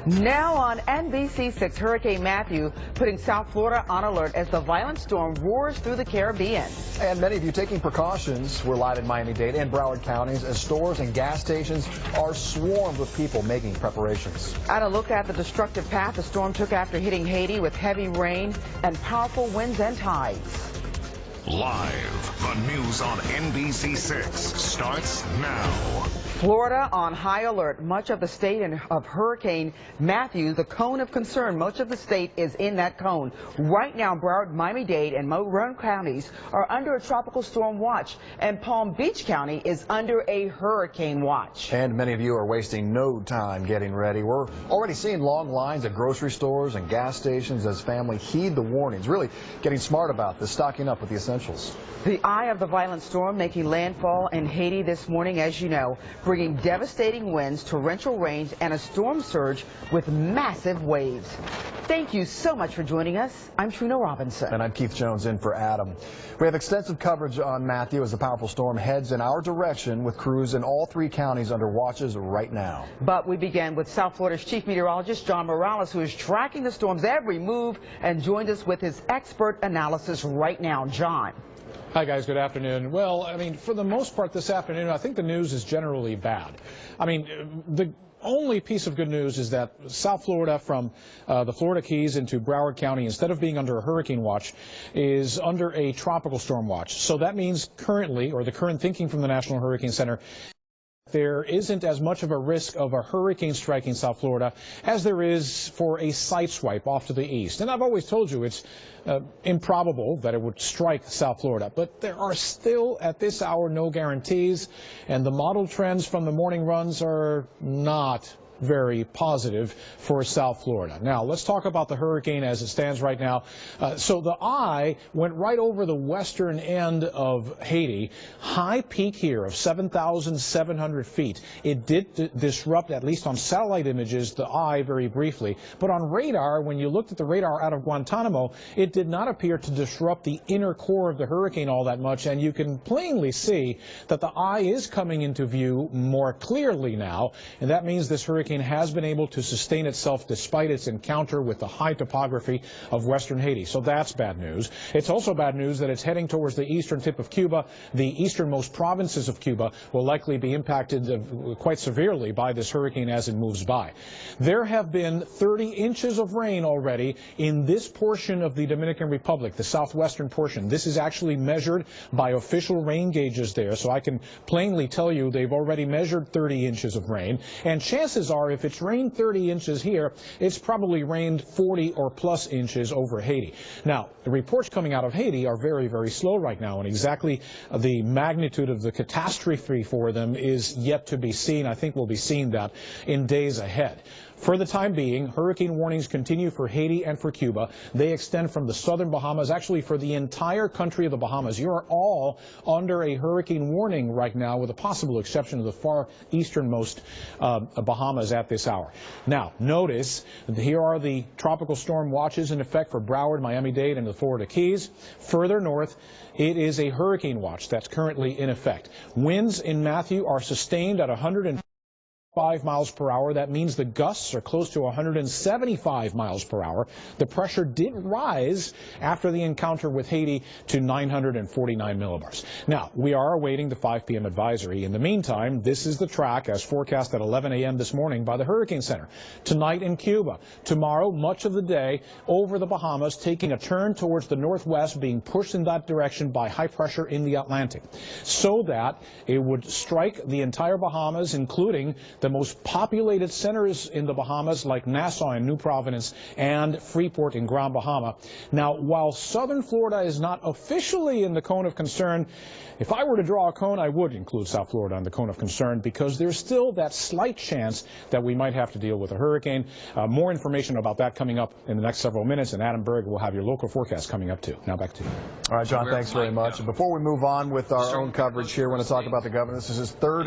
Now on NBC6, Hurricane Matthew putting South Florida on alert as the violent storm roars through the Caribbean. And many of you taking precautions. We're live in Miami-Dade and Broward counties as stores and gas stations are swarmed with people making preparations. And a look at the destructive path the storm took after hitting Haiti with heavy rain and powerful winds and tides. Live, the news on NBC6 starts now. Florida on high alert. Much of the state of Hurricane Matthew, the cone of concern. Much of the state is in that cone. Right now, Broward, Miami-Dade, and Monroe counties are under a tropical storm watch, and Palm Beach County is under a hurricane watch. And many of you are wasting no time getting ready. We're already seeing long lines at grocery stores and gas stations as families heed the warnings. Really getting smart about this, stocking up with the essentials. The eye of the violent storm making landfall in Haiti this morning, as you know, bringing devastating winds, torrential rains, and a storm surge with massive waves. Thank you so much for joining us. I'm Trina Robinson. And I'm Keith Jones in for Adam. We have extensive coverage on Matthew as the powerful storm heads in our direction with crews in all three counties under watches right now. But we begin with South Florida's Chief Meteorologist John Morales, who is tracking the storm's every move and joined us with his expert analysis right now. John. Hi, guys. Good afternoon. Well, I mean, for the most part this afternoon, I think the news is generally bad. I mean, the only piece of good news is that South Florida from the Florida Keys into Broward County, instead of being under a hurricane watch, is under a tropical storm watch. So that means currently, or the current thinking from the National Hurricane Center, there isn't as much of a risk of a hurricane striking South Florida as there is for a side swipe off to the east. And I've always told you it's improbable that it would strike South Florida. But there are still, at this hour, no guarantees. And the model trends from the morning runs are not very positive for South Florida. Now, let's talk about the hurricane as it stands right now. So the eye went right over the western end of Haiti. High peak here of 7,700 feet. It did disrupt, at least on satellite images, the eye very briefly. But on radar, when you looked at the radar out of Guantanamo, it did not appear to disrupt the inner core of the hurricane all that much. And you can plainly see that the eye is coming into view more clearly now. And that means this hurricane has been able to sustain itself despite its encounter with the high topography of western Haiti. So that's bad news. It's also bad news that it's heading towards the eastern tip of Cuba. The easternmost provinces of Cuba will likely be impacted quite severely by this hurricane as it moves by. There have been 30 inches of rain already in this portion of the Dominican Republic, the southwestern portion. This is actually measured by official rain gauges there, so I can plainly tell you they've already measured 30 inches of rain, and chances are if it's rained 30 inches here, it's probably rained 40 or plus inches over Haiti. Now, the reports coming out of Haiti are very, very slow right now, and exactly the magnitude of the catastrophe for them is yet to be seen. I think we'll be seeing that in days ahead. For the time being, hurricane warnings continue for Haiti and for Cuba. They extend from the southern Bahamas, actually for the entire country of the Bahamas. You are all under a hurricane warning right now, with a possible exception of the far easternmost Bahamas at this hour. Now, notice, here are the tropical storm watches in effect for Broward, Miami-Dade, and the Florida Keys. Further north, it is a hurricane watch that's currently in effect. Winds in Matthew are sustained at 105 miles per hour. That means the gusts are close to 175 miles per hour. The pressure did rise after the encounter with Haiti to 949 millibars. Now, we are awaiting the 5 p.m. advisory. In the meantime, this is the track as forecast at 11 a.m. this morning by the Hurricane Center. Tonight in Cuba. Tomorrow, much of the day over the Bahamas, taking a turn towards the northwest, being pushed in that direction by high pressure in the Atlantic, so that it would strike the entire Bahamas, including the most populated centers in the Bahamas like Nassau and New Providence and Freeport in Grand Bahama. Now, while southern Florida is not officially in the cone of concern, if I were to draw a cone, I would include South Florida on the cone of concern because there's still that slight chance that we might have to deal with a hurricane. More information about that coming up in the next several minutes, and Adam Berg will have your local forecast coming up too. Now back to you. All right, John, thanks very much. And before we move on with our own coverage here, we're going to talk about the governor. This is his third